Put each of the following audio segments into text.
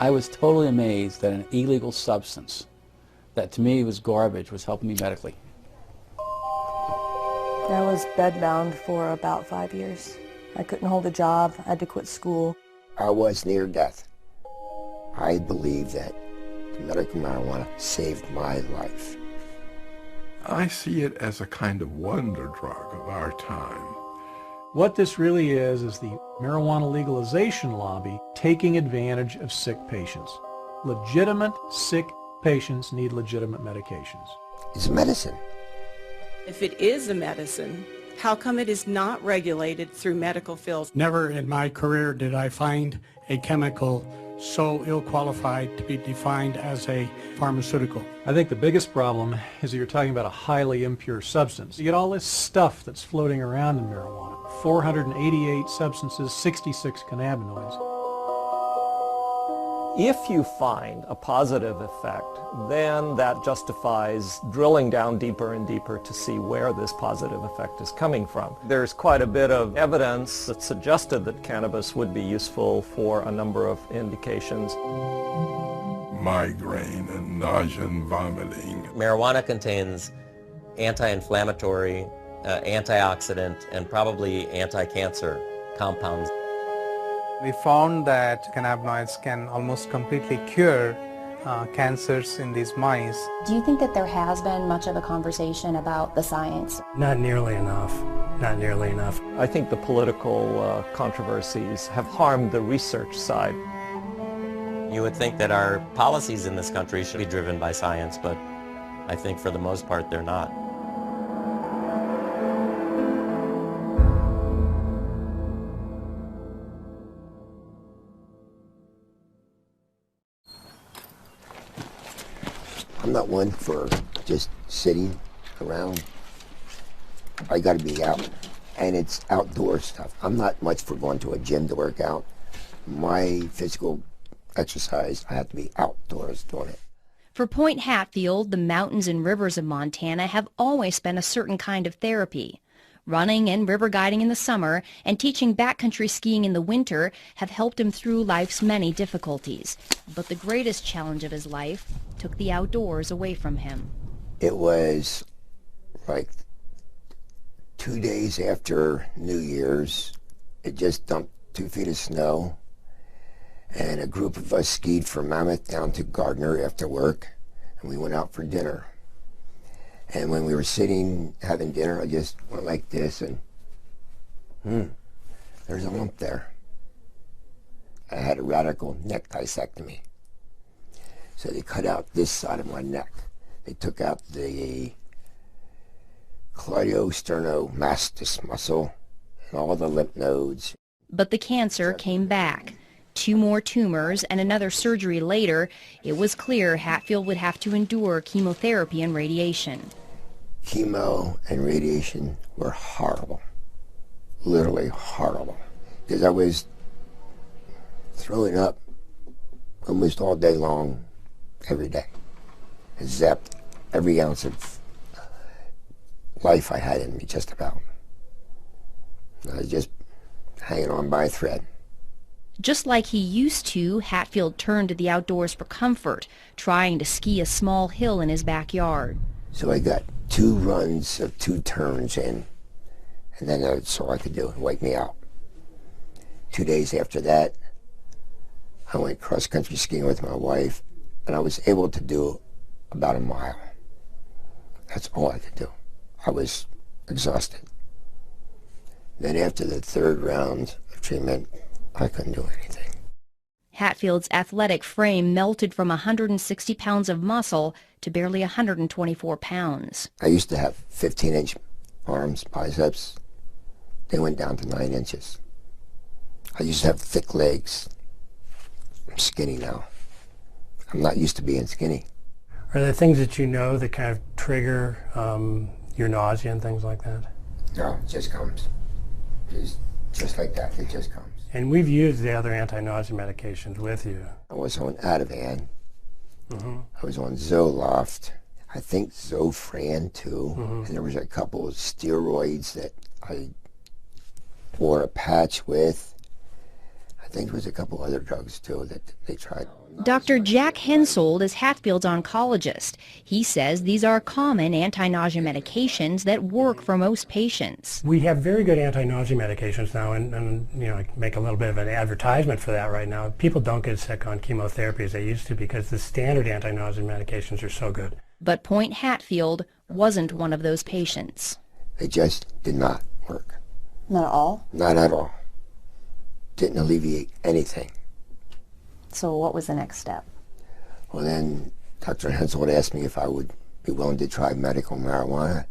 I was totally amazed that an illegal substance that to me was garbage was helping me medically. I was bedbound for about 5 years. I couldn't hold a job. I had to quit school. I was near death. I believe that medical marijuana saved my life. I see it as a kind of wonder drug of our time. What this really is the marijuana legalization lobby taking advantage of sick patients. Legitimate sick patients need legitimate medications. It's medicine. If it is a medicine, how come it is not regulated through medical fields? Never in my career did I find a chemical so ill-qualified to be defined as a pharmaceutical. I think the biggest problem is that you're talking about a highly impure substance. You get all this stuff that's floating around in marijuana. 488 substances, 66 cannabinoids. If you find a positive effect, then that justifies drilling down deeper and deeper to see where this positive effect is coming from. There's quite a bit of evidence that suggested that cannabis would be useful for a number of indications. Migraine and nausea and vomiting. Marijuana contains anti-inflammatory, antioxidant, and probably anti-cancer compounds. We found that cannabinoids can almost completely cure cancers in these mice. Do you think that there has been much of a conversation about the science? Not nearly enough. Not nearly enough. I think the political controversies have harmed the research side. You would think that our policies in this country should be driven by science, but I think for the most part they're not. I'm not one for just sitting around. I got to be out, and it's outdoor stuff. I'm not much for going to a gym to work out. My physical exercise, I have to be outdoors doing it. For Point Hatfield, the mountains and rivers of Montana have always been a certain kind of therapy. Running and river guiding in the summer and teaching backcountry skiing in the winter have helped him through life's many difficulties. But the greatest challenge of his life took the outdoors away from him. It was like 2 days after New Year's. It just dumped 2 feet of snow, and a group of us skied from Mammoth down to Gardner after work, and we went out for dinner. And when we were sitting having dinner, I just went like this, and there's a lump there. I had a radical neck disectomy. So they cut out this side of my neck. They took out the cleidosterniomastus muscle and all the lymph nodes. But the cancer came back. 2 more tumors and another surgery later, it was clear Hatfield would have to endure chemotherapy and radiation. Chemo and radiation were horrible, literally horrible, because I was throwing up almost all day long, every day. I zapped every ounce of life I had in me, just about. I was just hanging on by a thread. Just like he used to, Hatfield turned to the outdoors for comfort, trying to ski a small hill in his backyard. So I got 2 runs of 2 turns in, and then that's all I could do, wipe me out. 2 days after that, I went cross-country skiing with my wife, and I was able to do about a mile. That's all I could do. I was exhausted. Then after the 3rd round of treatment, I couldn't do anything. Hatfield's athletic frame melted from 160 pounds of muscle to barely 124 pounds. I used to have 15-inch arms, biceps. They went down to 9 inches. I used to have thick legs. I'm skinny now. I'm not used to being skinny. Are there things that you know that kind of trigger your nausea and things like that? No, it just comes. Just like that, it just comes. And we've used the other anti-nausea medications with you. I was on Ativan. I was on Zoloft. I think Zofran too. And there was a couple of steroids that I or a patch with, I think it was a couple other drugs too that they tried. Dr. Jack Hensold is Hatfield's oncologist. He says these are common anti-nausea medications that work for most patients. We have very good anti-nausea medications now, and you know, I make a little bit of an advertisement for that right now. People don't get sick on chemotherapy as they used to because the standard anti-nausea medications are so good. But Point Hatfield wasn't one of those patients. They just did not work. Not at all? Not at all. Didn't alleviate anything. So what was the next step? Well, then Dr. Hensold asked me if I would be willing to try medical marijuana.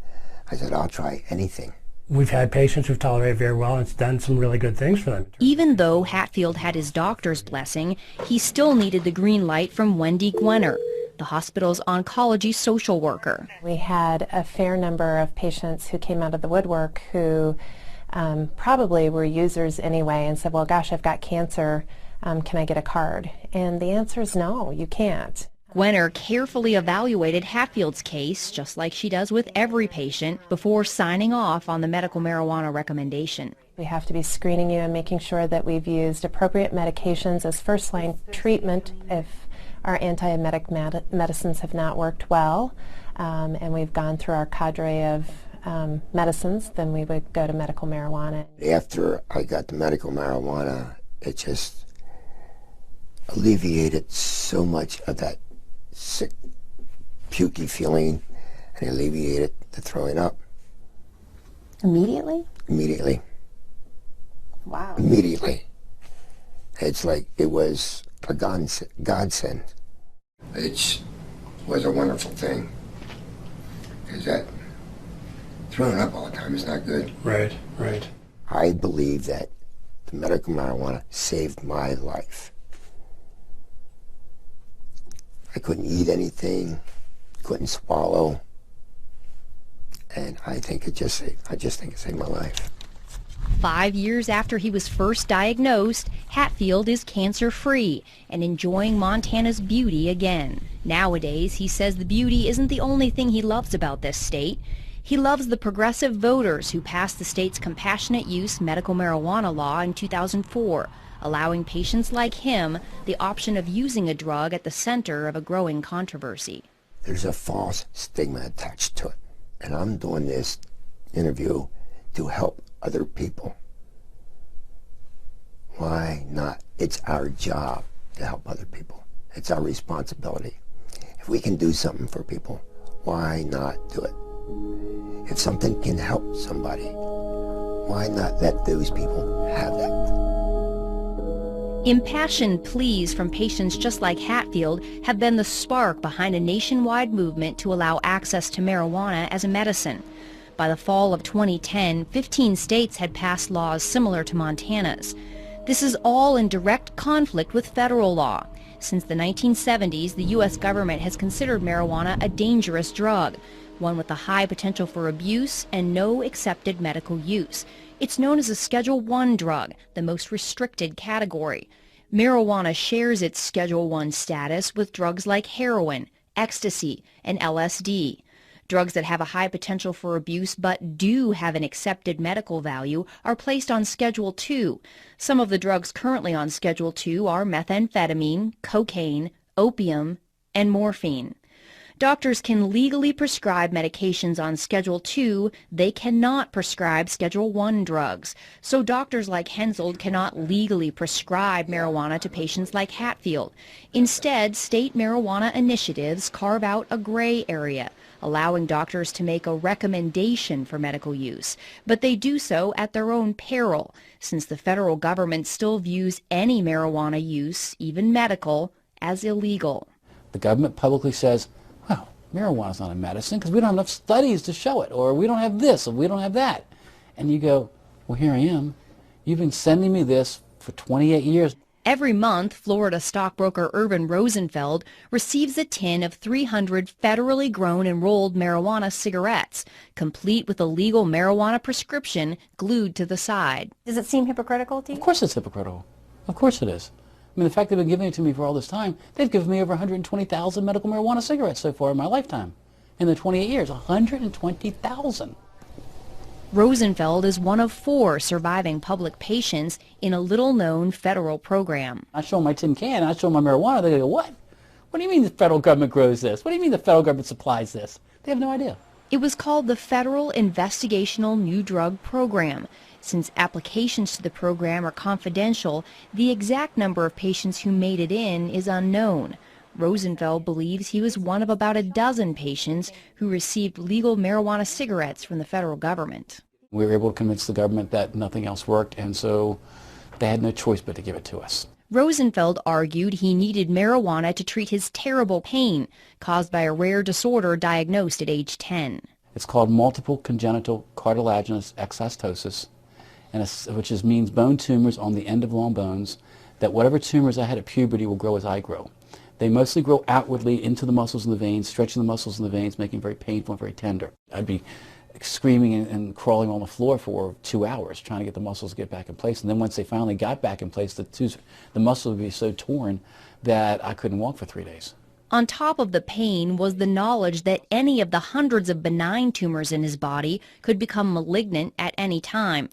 I said, I'll try anything. We've had patients who've tolerated very well, and it's done some really good things for them. Even though Hatfield had his doctor's blessing, he still needed the green light from Wendy Gwenner, the hospital's oncology social worker. We had a fair number of patients who came out of the woodwork who probably were users anyway and said, well, gosh, I've got cancer. Can I get a card? And the answer is no, you can't. Gwenner carefully evaluated Hatfield's case, just like she does with every patient, before signing off on the medical marijuana recommendation. We have to be screening you and making sure that we've used appropriate medications as first-line treatment if our antiemetic medicines have not worked well, and we've gone through our cadre of medicines, then we would go to medical marijuana. After I got the medical marijuana, it just alleviated so much of that sick, pukey feeling, and alleviated the throwing up. Immediately? Immediately. Wow. Immediately. It's like it was a godsend. It was a wonderful thing. Because that throwing up all the time is not good. Right, right. I believe that the medical marijuana saved my life. I couldn't eat anything, couldn't swallow, and I think I just think it saved my life. 5 years after he was first diagnosed, Hatfield is cancer-free and enjoying Montana's beauty again. Nowadays, he says the beauty isn't the only thing he loves about this state. He loves the progressive voters who passed the state's compassionate use medical marijuana law in 2004, allowing patients like him the option of using a drug at the center of a growing controversy. There's a false stigma attached to it, and I'm doing this interview to help other people. Why not? It's our job to help other people. It's our responsibility. If we can do something for people, why not do it? If something can help somebody, why not let those people have that? Impassioned pleas from patients just like Hatfield have been the spark behind a nationwide movement to allow access to marijuana as a medicine. By the fall of 2010, 15 states had passed laws similar to Montana's. This is all in direct conflict with federal law. Since the 1970s, the U.S. government has considered marijuana a dangerous drug, one with a high potential for abuse and no accepted medical use. It's known as a Schedule I drug, the most restricted category. Marijuana shares its Schedule I status with drugs like heroin, ecstasy, and LSD. Drugs that have a high potential for abuse but do have an accepted medical value are placed on Schedule II. Some of the drugs currently on Schedule II are methamphetamine, cocaine, opium, and morphine. Doctors can legally prescribe medications on Schedule II. They cannot prescribe Schedule I drugs. So doctors like Hensold cannot legally prescribe marijuana to patients like Hatfield. Instead, state marijuana initiatives carve out a gray area, allowing doctors to make a recommendation for medical use. But they do so at their own peril, since the federal government still views any marijuana use, even medical, as illegal. The government publicly says, marijuana's not a medicine because we don't have enough studies to show it, or we don't have this, or we don't have that. And you go, well, here I am. You've been sending me this for 28 years. Every month, Florida stockbroker Urban Rosenfeld receives a tin of 300 federally grown and rolled marijuana cigarettes, complete with a legal marijuana prescription glued to the side. Does it seem hypocritical to you? Of course it's hypocritical. Of course it is. I mean, the fact they've been giving it to me for all this time, they've given me over 120,000 medical marijuana cigarettes so far in my lifetime. In the 28 years, 120,000. Rosenfeld is one of 4 surviving public patients in a little-known federal program. I show them my tin can, and I show them my marijuana, they go, what? What do you mean the federal government grows this? What do you mean the federal government supplies this? They have no idea. It was called the Federal Investigational New Drug Program. Since applications to the program are confidential, the exact number of patients who made it in is unknown. Rosenfeld believes he was one of about a dozen patients who received legal marijuana cigarettes from the federal government. We were able to convince the government that nothing else worked, and so they had no choice but to give it to us. Rosenfeld argued he needed marijuana to treat his terrible pain caused by a rare disorder diagnosed at age 10. It's called multiple congenital cartilaginous exostosis, which means bone tumors on the end of long bones, that whatever tumors I had at puberty will grow as I grow. They mostly grow outwardly into the muscles and the veins, stretching the muscles and the veins, making it very painful and very tender. I'd be screaming and crawling on the floor for 2 hours trying to get the muscles to get back in place. And then once they finally got back in place, the muscle would be so torn that I couldn't walk for 3 days. On top of the pain was the knowledge that any of the hundreds of benign tumors in his body could become malignant at any time.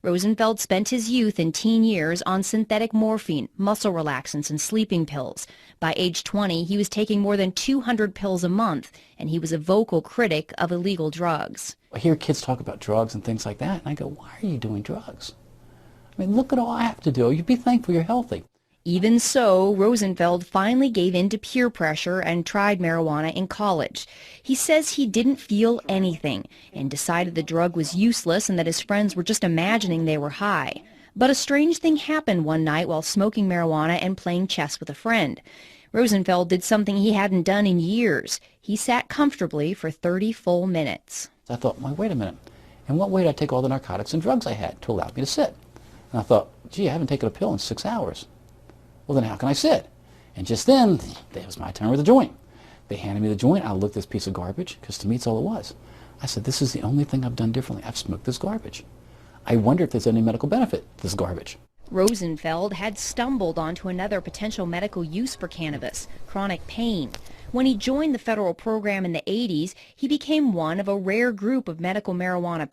Rosenfeld spent his youth and teen years on synthetic morphine, muscle relaxants, and sleeping pills. By age 20, he was taking more than 200 pills a month, and he was a vocal critic of illegal drugs. I hear kids talk about drugs and things like that, and I go, why are you doing drugs? I mean, look at all I have to do. You'd be thankful you're healthy. Even so, Rosenfeld finally gave in to peer pressure and tried marijuana in college. He says he didn't feel anything and decided the drug was useless and that his friends were just imagining they were high. But a strange thing happened one night while smoking marijuana and playing chess with a friend. Rosenfeld did something he hadn't done in years. He sat comfortably for 30 full minutes. I thought, well, wait a minute. In what way did I take all the narcotics and drugs I had to allow me to sit? And I thought, gee, I haven't taken a pill in 6 hours. Well, then how can I sit? And just then, it was my turn with the joint. They handed me the joint. I looked at this piece of garbage, because to me it's all it was. I said, this is the only thing I've done differently. I've smoked this garbage. I wonder if there's any medical benefit to this garbage. Rosenfeld had stumbled onto another potential medical use for cannabis, chronic pain. When he joined the federal program in the 80s, he became one of a rare group of medical marijuana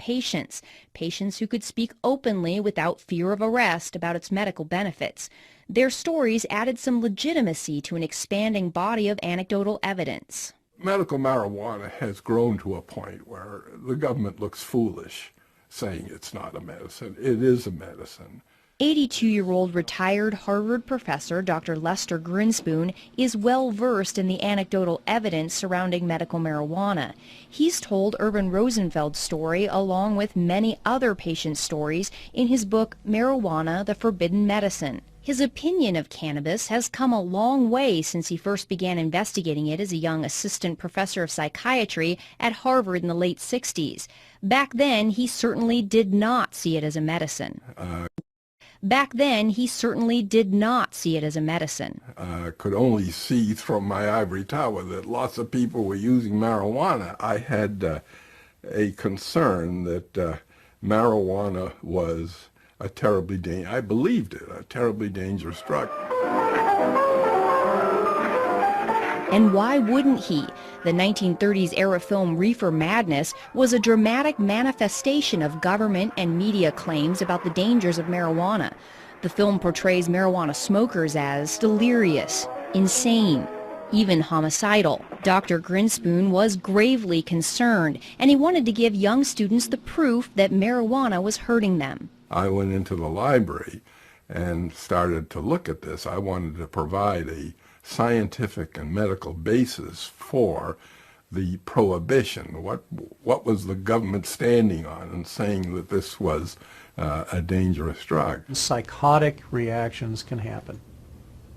patients who could speak openly without fear of arrest about its medical benefits. Their stories added some legitimacy to an expanding body of anecdotal evidence. Medical marijuana has grown to a point where the government looks foolish saying it's not a medicine. It is a medicine. 82-year-old retired Harvard professor Dr. Lester Grinspoon is well versed in the anecdotal evidence surrounding medical marijuana. He's told Urban Rosenfeld's story along with many other patient stories in his book Marijuana, the Forbidden Medicine. His opinion of cannabis has come a long way since he first began investigating it as a young assistant professor of psychiatry at Harvard in the late 60s. Back then, he certainly did not see it as a medicine. Back then, he certainly did not see it as a medicine. Could only see from my ivory tower that lots of people were using marijuana. I had a concern that marijuana was a terribly I believed it, a terribly dangerous drug. And why wouldn't he? The 1930s era film Reefer Madness was a dramatic manifestation of government and media claims about the dangers of marijuana. The film portrays marijuana smokers as delirious, insane, even homicidal. Dr. Grinspoon was gravely concerned, and he wanted to give young students the proof that marijuana was hurting them. I went into the library and started to look at this. I wanted to provide a scientific and medical basis for the prohibition. What was the government standing on and saying that this was a dangerous drug? Psychotic reactions can happen.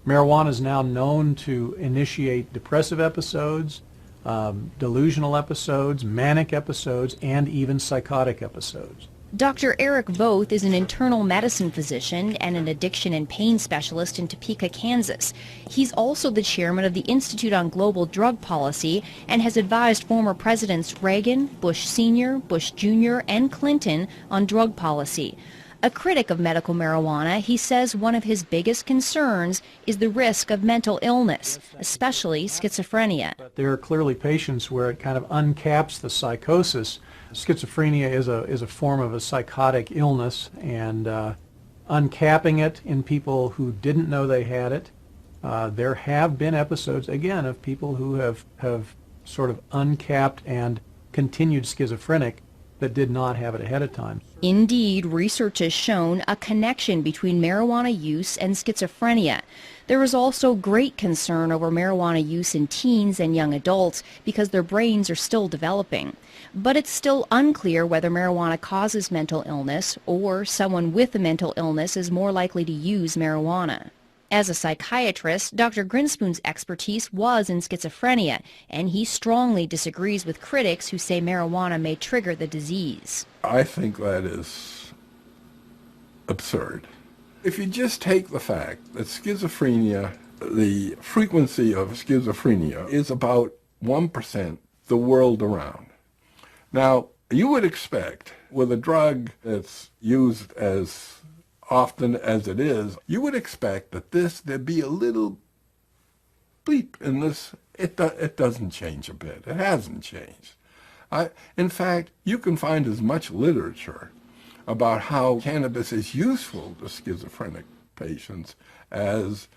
Marijuana is now known to initiate depressive episodes, delusional episodes, manic episodes, and even psychotic episodes. Dr. Eric Voth is an internal medicine physician and an addiction and pain specialist in Topeka, Kansas. He's also the chairman of the Institute on Global Drug Policy and has advised former presidents Reagan, Bush Sr., Bush Jr., and Clinton on drug policy. A critic of medical marijuana, he says one of his biggest concerns is the risk of mental illness, especially schizophrenia. There are clearly patients where it kind of uncaps the psychosis. Schizophrenia is a form of a psychotic illness, and uncapping it in people who didn't know they had it. There have been episodes, again, of people who have sort of uncapped and continued schizophrenic that did not have it ahead of time. Indeed, research has shown a connection between marijuana use and schizophrenia. There is also great concern over marijuana use in teens and young adults because their brains are still developing. But it's still unclear whether marijuana causes mental illness or someone with a mental illness is more likely to use marijuana. As a psychiatrist, Dr. Grinspoon's expertise was in schizophrenia, and he strongly disagrees with critics who say marijuana may trigger the disease. I think that is absurd. If you just take the fact that schizophrenia, the frequency of schizophrenia is about 1% the world around. Now, you would expect with a drug that's used as often as it is, you would expect that there'd be a little bleep in this. It doesn't change a bit. It hasn't changed. In fact, you can find as much literature about how cannabis is useful to schizophrenic patients as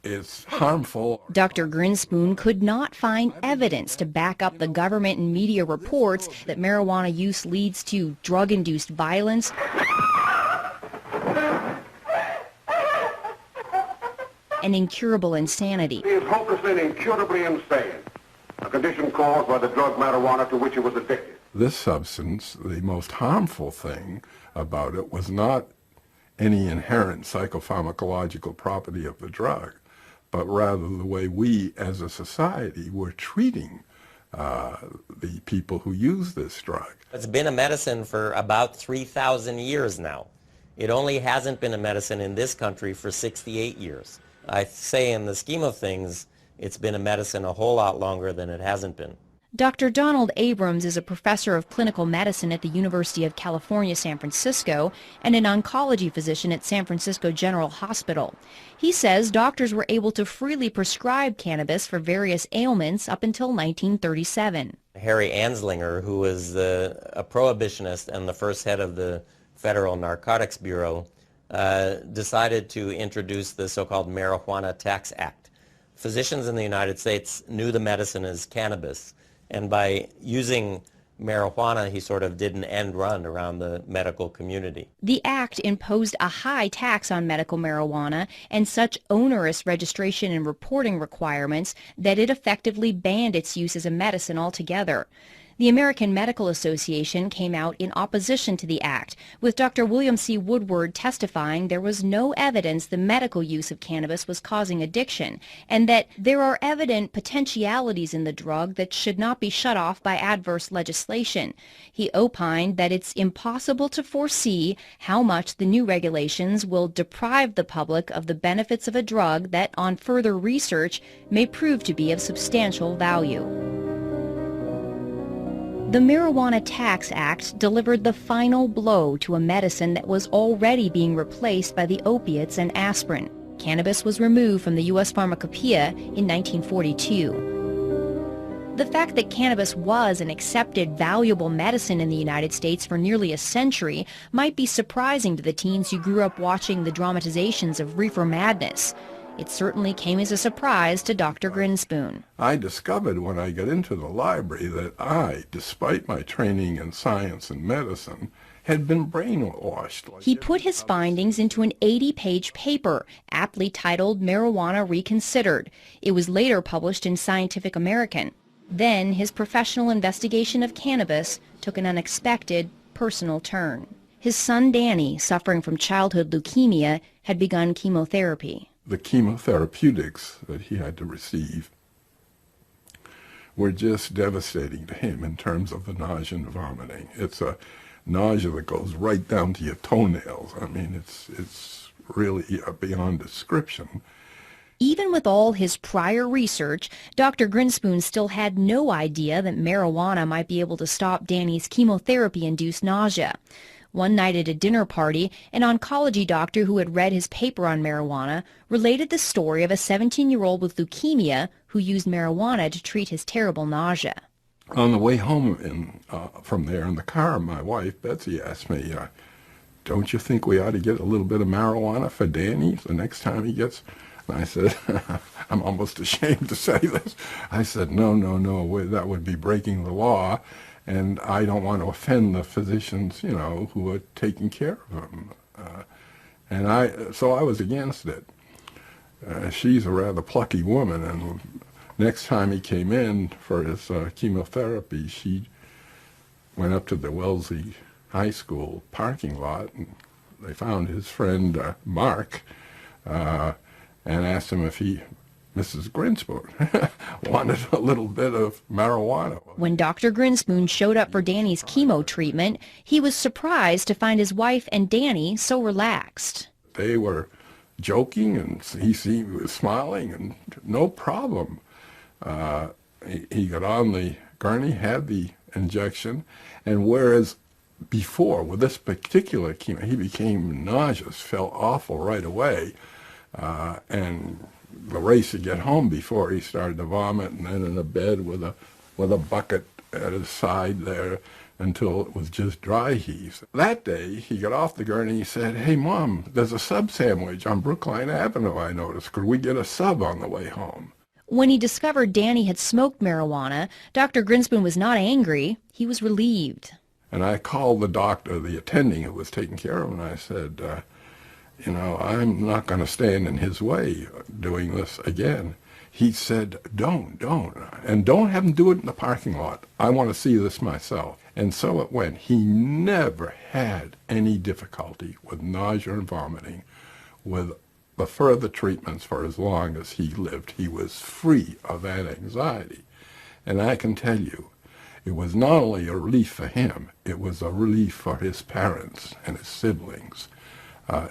it's harmful. Dr. Grinspoon could not find evidence to back up the government and media reports that marijuana use leads to drug-induced violence, and incurable insanity. He is hopelessly and incurably insane, a condition caused by the drug marijuana to which he was addicted. This substance, the most harmful thing about it was not any inherent psychopharmacological property of the drug, but rather the way we as a society were treating the people who use this drug. It's been a medicine for about 3,000 years now. It only hasn't been a medicine in this country for 68 years. I say in the scheme of things, it's been a medicine a whole lot longer than it hasn't been. Dr. Donald Abrams is a professor of clinical medicine at the University of California, San Francisco, and an oncology physician at San Francisco General Hospital. He says doctors were able to freely prescribe cannabis for various ailments up until 1937. Harry Anslinger, who was a prohibitionist and the first head of the Federal Narcotics Bureau, decided to introduce the so-called Marijuana Tax Act. Physicians in the United States knew the medicine as cannabis, and by using marijuana, he sort of did an end run around the medical community. The act imposed a high tax on medical marijuana and such onerous registration and reporting requirements that it effectively banned its use as a medicine altogether. The American Medical Association came out in opposition to the act, with Dr. William C. Woodward testifying there was no evidence the medical use of cannabis was causing addiction, and that there are evident potentialities in the drug that should not be shut off by adverse legislation. He opined that it's impossible to foresee how much the new regulations will deprive the public of the benefits of a drug that, on further research, may prove to be of substantial value. The Marijuana Tax Act delivered the final blow to a medicine that was already being replaced by the opiates and aspirin. Cannabis was removed from the U.S. Pharmacopoeia in 1942. The fact that cannabis was an accepted, valuable medicine in the United States for nearly a century might be surprising to the teens who grew up watching the dramatizations of reefer madness. It certainly came as a surprise to Dr. Grinspoon. I discovered when I got into the library that I, despite my training in science and medicine, had been brainwashed. He put his findings into an 80-page paper, aptly titled Marijuana Reconsidered. It was later published in Scientific American. Then his professional investigation of cannabis took an unexpected, personal turn. His son Danny, suffering from childhood leukemia, had begun chemotherapy. The chemotherapeutics that he had to receive were just devastating to him in terms of the nausea and vomiting. It's a nausea that goes right down to your toenails. I mean, it's really beyond description. Even with all his prior research, Dr. Grinspoon still had no idea that marijuana might be able to stop Danny's chemotherapy-induced nausea. One night at a dinner party, an oncology doctor who had read his paper on marijuana related the story of a 17-year-old with leukemia who used marijuana to treat his terrible nausea. On the way home from there in the car, my wife, Betsy, asked me, don't you think we ought to get a little bit of marijuana for Danny the next time he gets... And I said, I'm almost ashamed to say this. I said, no, that would be breaking the law, and I don't want to offend the physicians, who are taking care of him. So I was against it. She's a rather plucky woman, and next time he came in for his chemotherapy, she went up to the Wellesley High School parking lot, and they found his friend Mark, and asked him if Mrs. Grinspoon, wanted a little bit of marijuana. When Dr. Grinspoon showed up for Danny's chemo treatment, he was surprised to find his wife and Danny so relaxed. They were joking, and he was smiling, and no problem. He got on the gurney, had the injection, and whereas before, with this particular chemo, he became nauseous, felt awful right away, and the race to get home before he started to vomit, and then in a bed with a bucket at his side there until it was just dry heaves. That day, he got off the gurney, he said, "Hey, Mom, there's a sub sandwich on Brookline Avenue, I noticed. Could we get a sub on the way home?" When he discovered Danny had smoked marijuana, Dr. Grinspoon was not angry. He was relieved. And I called the doctor, the attending who was taking care of him, and I said, I'm not going to stand in his way doing this again. He said, don't. And don't have him do it in the parking lot. I want to see this myself. And so it went. He never had any difficulty with nausea and vomiting. With the further treatments for as long as he lived, he was free of that anxiety. And I can tell you, it was not only a relief for him, it was a relief for his parents and his siblings.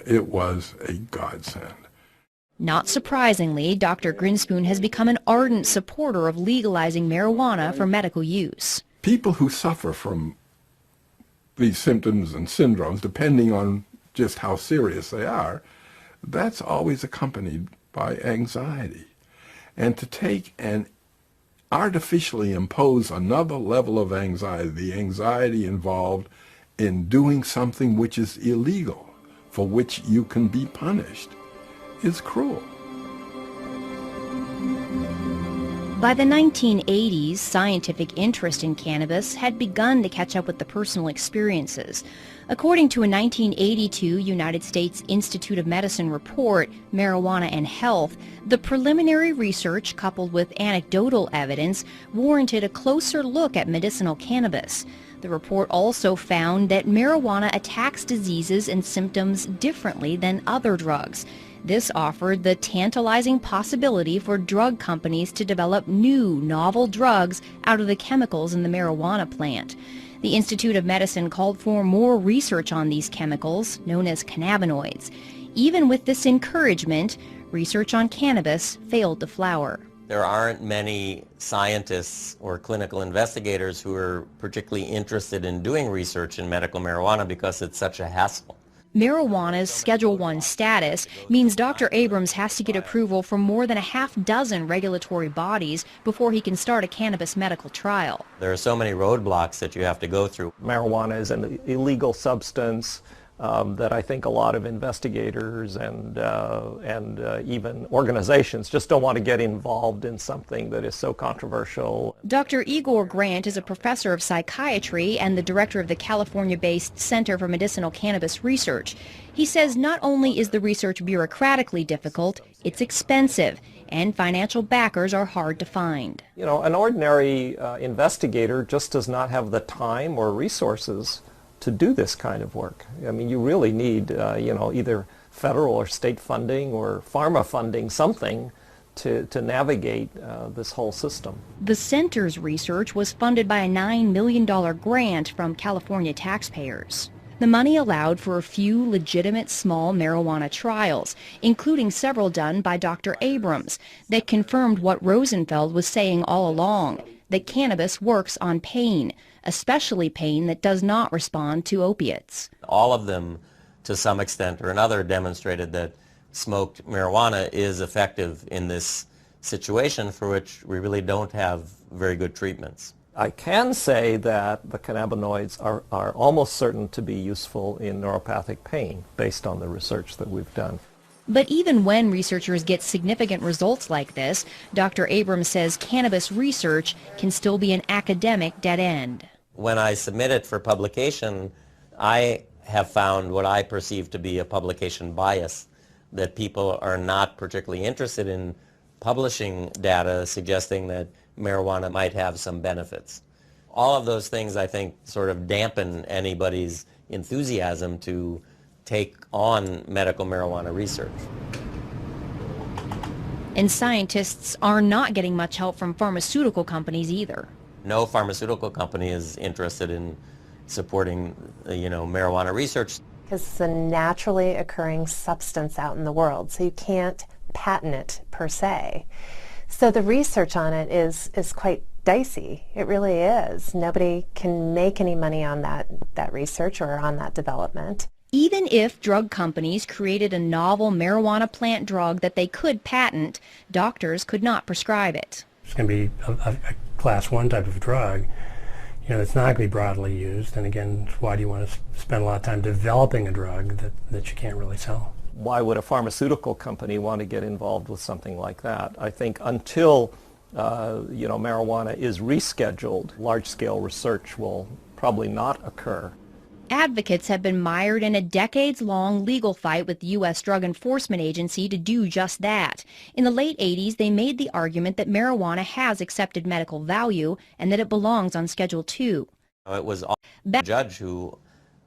It was a godsend. Not surprisingly, Dr. Grinspoon has become an ardent supporter of legalizing marijuana for medical use. People who suffer from these symptoms and syndromes, depending on just how serious they are, that's always accompanied by anxiety. And to take and artificially impose another level of anxiety, the anxiety involved in doing something which is illegal, for which you can be punished, is cruel. By the 1980s, scientific interest in cannabis had begun to catch up with the personal experiences. According to a 1982 United States Institute of Medicine report, Marijuana and Health, the preliminary research coupled with anecdotal evidence warranted a closer look at medicinal cannabis. The report also found that marijuana attacks diseases and symptoms differently than other drugs. This offered the tantalizing possibility for drug companies to develop new, novel drugs out of the chemicals in the marijuana plant. The Institute of Medicine called for more research on these chemicals, known as cannabinoids. Even with this encouragement, research on cannabis failed to flower. There aren't many scientists or clinical investigators who are particularly interested in doing research in medical marijuana because it's such a hassle. Marijuana's Schedule I status means Dr. Abrams has to get approval from more than a half-dozen regulatory bodies before he can start a cannabis medical trial. There are so many roadblocks that you have to go through. Marijuana is an illegal substance that I think a lot of investigators and even organizations just don't want to get involved in something that is so controversial. Dr. Igor Grant is a professor of psychiatry and the director of the California-based Center for Medicinal Cannabis Research. He says not only is the research bureaucratically difficult, it's expensive, and financial backers are hard to find. You know, an ordinary investigator just does not have the time or resources to do this kind of work. I mean, you really need, either federal or state funding or pharma funding, something to navigate this whole system. The center's research was funded by a $9 million grant from California taxpayers. The money allowed for a few legitimate small marijuana trials, including several done by Dr. Abrams, that confirmed what Rosenfeld was saying all along, that cannabis works on pain, especially pain that does not respond to opiates. All of them, to some extent or another, demonstrated that smoked marijuana is effective in this situation for which we really don't have very good treatments. I can say that the cannabinoids are almost certain to be useful in neuropathic pain based on the research that we've done. But even when researchers get significant results like this, Dr. Abrams says cannabis research can still be an academic dead end. When I submit it for publication, I have found what I perceive to be a publication bias, that people are not particularly interested in publishing data suggesting that marijuana might have some benefits. All of those things, I think, sort of dampen anybody's enthusiasm to take on medical marijuana research. And scientists are not getting much help from pharmaceutical companies either. No pharmaceutical company is interested in supporting, marijuana research. Because it's a naturally occurring substance out in the world, so you can't patent it per se. So the research on it is quite dicey. It really is. Nobody can make any money on that research or on that development. Even if drug companies created a novel marijuana plant drug that they could patent, doctors could not prescribe it. It's going to be a class 1 type of drug. It's not going to be broadly used. And again, why do you want to spend a lot of time developing a drug that you can't really sell? Why would a pharmaceutical company want to get involved with something like that? I think until marijuana is rescheduled, large-scale research will probably not occur. Advocates have been mired in a decades-long legal fight with the U.S. Drug Enforcement Agency to do just that. In the late 80s, they made the argument that marijuana has accepted medical value and that it belongs on Schedule II. It was the judge who,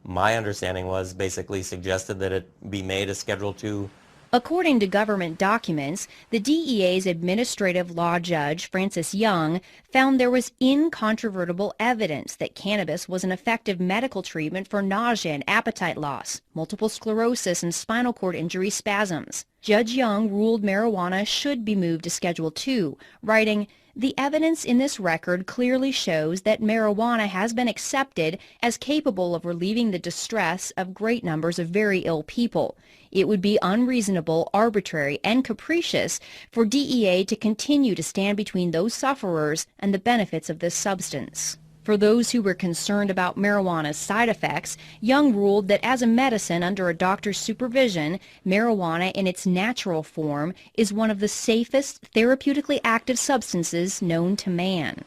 my understanding was, basically suggested that it be made a Schedule II. According to government documents, the DEA's administrative law judge, Francis Young, found there was incontrovertible evidence that cannabis was an effective medical treatment for nausea and appetite loss, multiple sclerosis, and spinal cord injury spasms. Judge Young ruled marijuana should be moved to Schedule II, writing, "The evidence in this record clearly shows that marijuana has been accepted as capable of relieving the distress of great numbers of very ill people. It would be unreasonable, arbitrary, and capricious for DEA to continue to stand between those sufferers and the benefits of this substance." For those who were concerned about marijuana's side effects, Young ruled that as a medicine under a doctor's supervision, marijuana in its natural form is one of the safest therapeutically active substances known to man.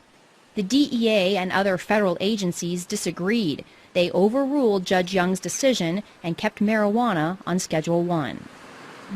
The DEA and other federal agencies disagreed. They overruled Judge Young's decision and kept marijuana on Schedule I.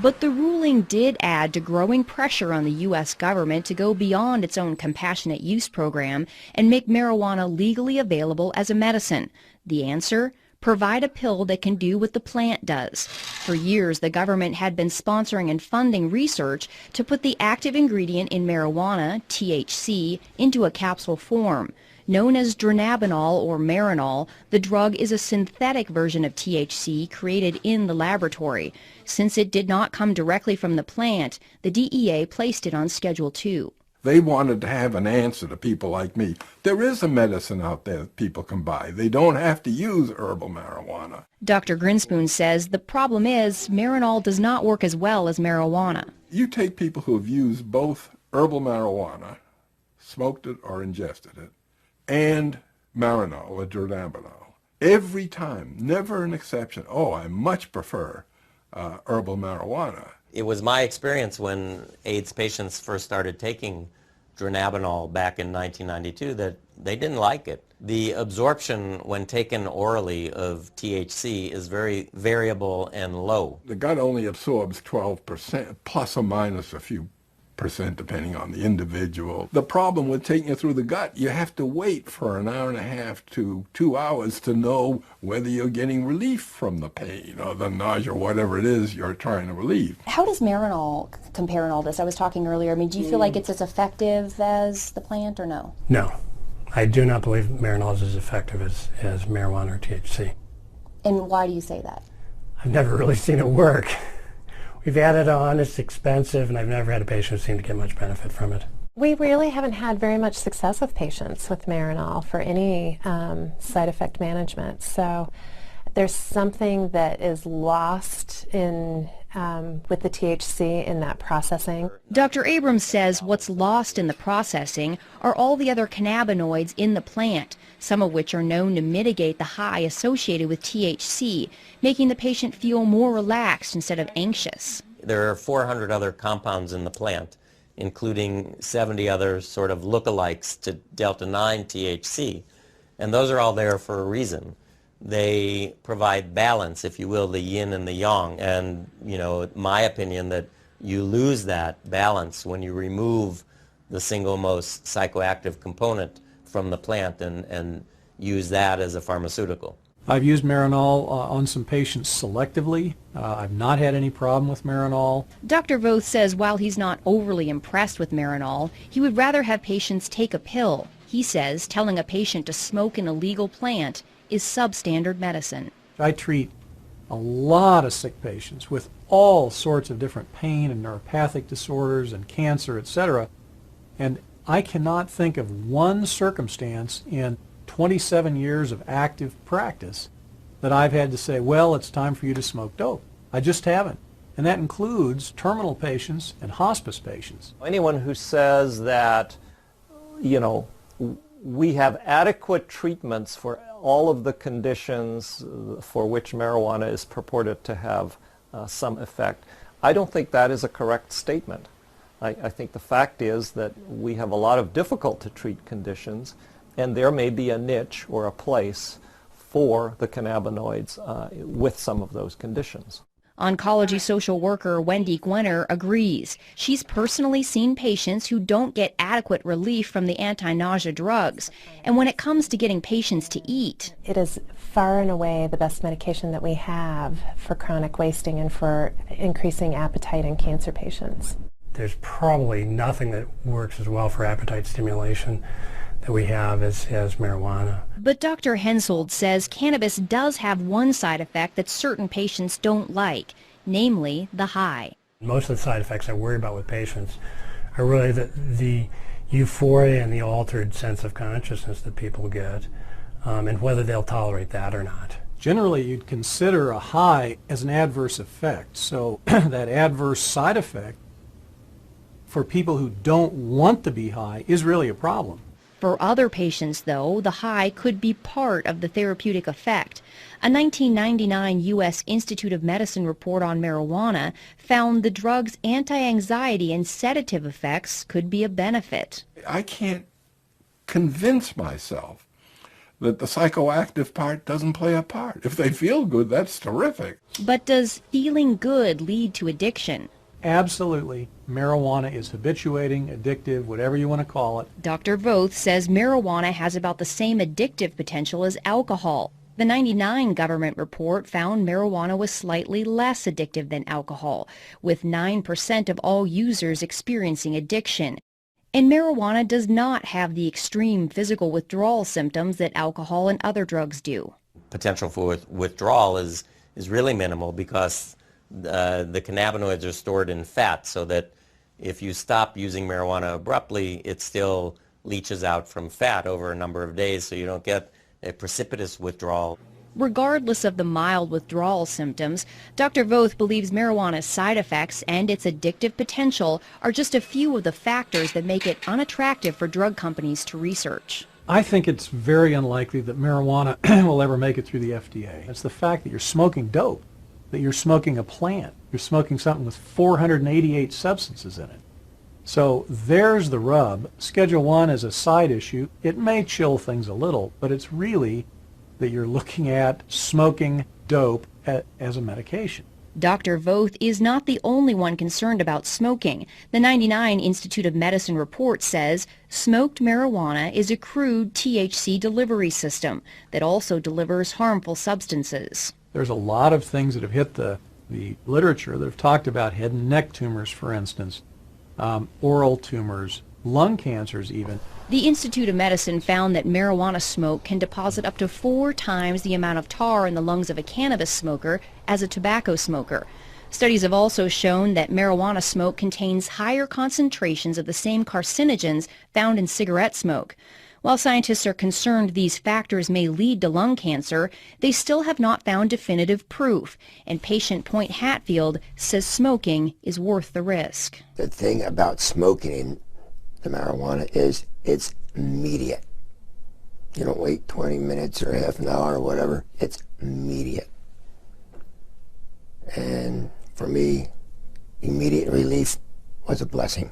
But the ruling did add to growing pressure on the U.S. government to go beyond its own compassionate use program and make marijuana legally available as a medicine. The answer? Provide a pill that can do what the plant does. For years, the government had been sponsoring and funding research to put the active ingredient in marijuana, THC, into a capsule form. Known as dronabinol or Marinol, the drug is a synthetic version of THC created in the laboratory. Since it did not come directly from the plant, the DEA placed it on Schedule II. They wanted to have an answer to people like me. There is a medicine out there that people can buy. They don't have to use herbal marijuana. Dr. Grinspoon says the problem is Marinol does not work as well as marijuana. You take people who have used both herbal marijuana, smoked it or ingested it, and Marinol or dronabinol. Every time, never an exception. Oh, I much prefer herbal marijuana. It was my experience when AIDS patients first started taking dronabinol back in 1992 that they didn't like it. The absorption when taken orally of THC is very variable and low. The gut only absorbs 12%, plus or minus a few percent depending on the individual. The problem with taking it through the gut, you have to wait for an hour and a half to 2 hours to know whether you're getting relief from the pain or the nausea or whatever it is you're trying to relieve. How does Marinol compare in all this? I was talking earlier. I mean, do you feel like it's as effective as the plant or no? No. I do not believe Marinol is as effective as marijuana or THC. And why do you say that? I've never really seen it work. We've added on, it's expensive, and I've never had a patient who seemed to get much benefit from it. We really haven't had very much success with patients with Marinol for any side effect management. So there's something that is lost in with the THC in that processing. Dr. Abrams says what's lost in the processing are all the other cannabinoids in the plant, some of which are known to mitigate the high associated with THC, making the patient feel more relaxed instead of anxious. There are 400 other compounds in the plant, including 70 other sort of lookalikes to delta-9 THC, and those are all there for a reason. They provide balance, if you will, the yin and the yang, and my opinion that you lose that balance when you remove the single most psychoactive component from the plant and use that as a pharmaceutical. I've used Marinol on some patients selectively. I've not had any problem with Marinol. Dr. Voth says while he's not overly impressed with Marinol, he would rather have patients take a pill. He says telling a patient to smoke an illegal plant is substandard medicine. I treat a lot of sick patients with all sorts of different pain and neuropathic disorders and cancer, etc. And I cannot think of one circumstance in 27 years of active practice that I've had to say, well, it's time for you to smoke dope. I just haven't. And that includes terminal patients and hospice patients. Anyone who says that, we have adequate treatments for all of the conditions for which marijuana is purported to have some effect, I don't think that is a correct statement. I think the fact is that we have a lot of difficult to treat conditions, and there may be a niche or a place for the cannabinoids with some of those conditions. Oncology social worker Wendy Gwenner agrees. She's personally seen patients who don't get adequate relief from the anti-nausea drugs. And when it comes to getting patients to eat, it is far and away the best medication that we have for chronic wasting and for increasing appetite in cancer patients. There's probably nothing that works as well for appetite stimulation that we have as marijuana. But Dr. Hensoldt says cannabis does have one side effect that certain patients don't like, namely the high. Most of the side effects I worry about with patients are really the euphoria and the altered sense of consciousness that people get, and whether they'll tolerate that or not. Generally, you'd consider a high as an adverse effect. So that adverse side effect for people who don't want to be high is really a problem. For other patients, though, the high could be part of the therapeutic effect. A 1999 U.S. Institute of Medicine report on marijuana found the drug's anti-anxiety and sedative effects could be a benefit. I can't convince myself that the psychoactive part doesn't play a part. If they feel good, that's terrific. But does feeling good lead to addiction? Absolutely. Marijuana is habituating, addictive, whatever you want to call it. Dr. Voth says marijuana has about the same addictive potential as alcohol. The 1999 government report found marijuana was slightly less addictive than alcohol, with 9% of all users experiencing addiction. And marijuana does not have the extreme physical withdrawal symptoms that alcohol and other drugs do. Potential for withdrawal is really minimal because the cannabinoids are stored in fat, so that if you stop using marijuana abruptly, it still leaches out from fat over a number of days, so you don't get a precipitous withdrawal. Regardless of the mild withdrawal symptoms, Dr. Voth believes marijuana's side effects and its addictive potential are just a few of the factors that make it unattractive for drug companies to research. I think it's very unlikely that marijuana will ever make it through the FDA. It's the fact that you're smoking dope, that you're smoking a plant. You're smoking something with 488 substances in it. So there's the rub. Schedule 1 is a side issue. It may chill things a little, but it's really that you're looking at smoking dope as a medication. Dr. Voth is not the only one concerned about smoking. The 1999 Institute of Medicine report says smoked marijuana is a crude THC delivery system that also delivers harmful substances. There's a lot of things that have hit the literature that have talked about head and neck tumors, for instance, oral tumors, lung cancers even. The Institute of Medicine found that marijuana smoke can deposit up to 4 times the amount of tar in the lungs of a cannabis smoker as a tobacco smoker. Studies have also shown that marijuana smoke contains higher concentrations of the same carcinogens found in cigarette smoke. While scientists are concerned these factors may lead to lung cancer, they still have not found definitive proof, and patient Point Hatfield says smoking is worth the risk. The thing about smoking the marijuana is it's immediate. You don't wait 20 minutes or half an hour or whatever. It's immediate. And for me, immediate relief was a blessing.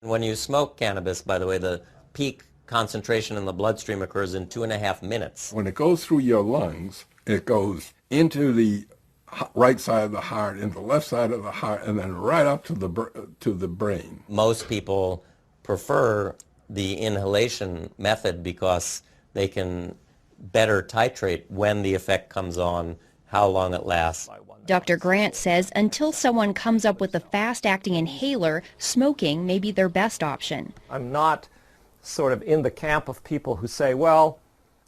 When you smoke cannabis, by the way, the peak concentration in the bloodstream occurs in 2.5 minutes. When it goes through your lungs, it goes into the right side of the heart, into the left side of the heart, and then right up to the brain. Most people prefer the inhalation method because they can better titrate when the effect comes on, how long it lasts. Dr. Grant says until someone comes up with a fast-acting inhaler, smoking may be their best option. I'm not sort of in the camp of people who say, well,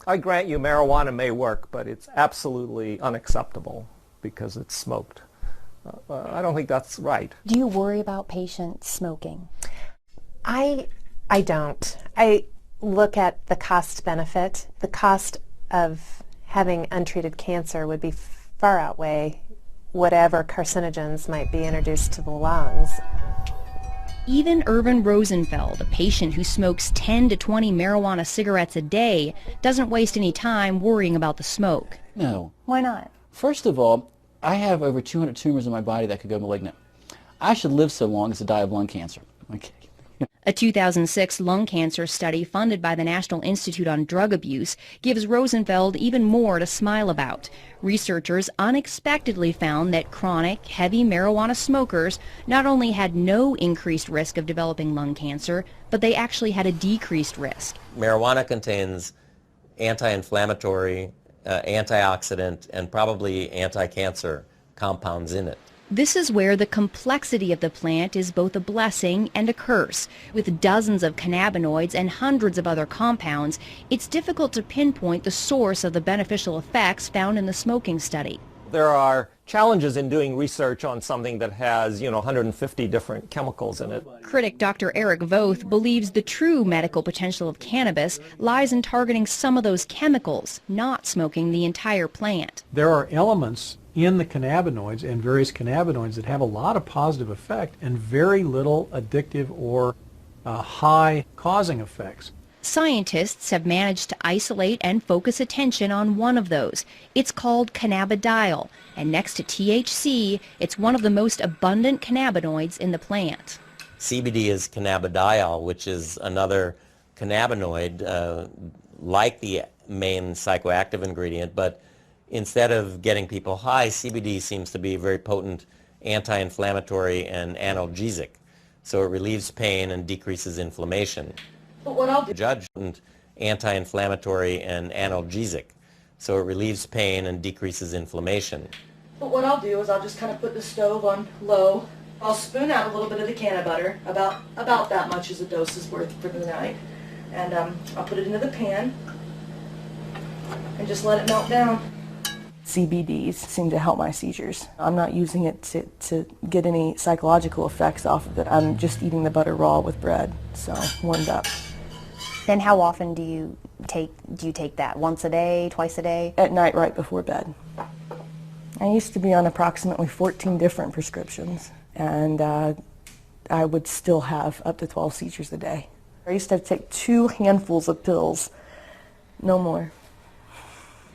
I grant you marijuana may work, but it's absolutely unacceptable because it's smoked. I don't think that's right. Do you worry about patients smoking? I don't. I look at the cost benefit. The cost of having untreated cancer would be far outweigh whatever carcinogens might be introduced to the lungs. Even Irvin Rosenfeld, a patient who smokes 10 to 20 marijuana cigarettes a day, doesn't waste any time worrying about the smoke. No. Why not? First of all, I have over 200 tumors in my body that could go malignant. I should live so long as to die of lung cancer. Okay. A 2006 lung cancer study funded by the National Institute on Drug Abuse gives Rosenfeld even more to smile about. Researchers unexpectedly found that chronic, heavy marijuana smokers not only had no increased risk of developing lung cancer, but they actually had a decreased risk. Marijuana contains anti-inflammatory, antioxidant, and probably anti-cancer compounds in it. This is where the complexity of the plant is both a blessing and a curse. With dozens of cannabinoids and hundreds of other compounds, it's difficult to pinpoint the source of the beneficial effects found in the smoking study. There are challenges in doing research on something that has, 150 different chemicals in it. Critic Dr. Eric Voth believes the true medical potential of cannabis lies in targeting some of those chemicals, not smoking the entire plant. There are elements in the cannabinoids and various cannabinoids that have a lot of positive effect and very little addictive or high causing effects. Scientists have managed to isolate and focus attention on one of those. It's called cannabidiol, and next to THC, it's one of the most abundant cannabinoids in the plant. CBD is cannabidiol, which is another cannabinoid like the main psychoactive ingredient, but instead of getting people high, CBD seems to be a very potent anti-inflammatory and analgesic. So it relieves pain and decreases inflammation. But what I'll do... Anti-inflammatory and analgesic. So it relieves pain and decreases inflammation. But what I'll do is I'll just kind of put the stove on low. I'll spoon out a little bit of the canna butter, about that much as a dose is worth for the night. And I'll put it into the pan and just let it melt down. CBDs seem to help my seizures. I'm not using it to get any psychological effects off of it. I'm just eating the butter raw with bread, so warmed up. Then how often do you take that? Once a day, twice a day? At night right before bed. I used to be on approximately 14 different prescriptions, and I would still have up to 12 seizures a day. I used to take 2 handfuls of pills, no more.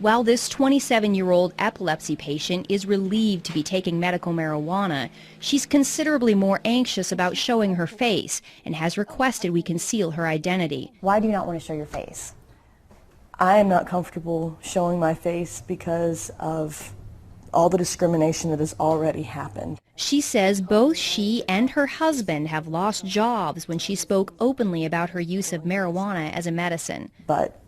While this 27-year-old epilepsy patient is relieved to be taking medical marijuana, she's considerably more anxious about showing her face and has requested we conceal her identity. Why do you not want to show your face? I am not comfortable showing my face because of all the discrimination that has already happened. She says both she and her husband have lost jobs when she spoke openly about her use of marijuana as a medicine. But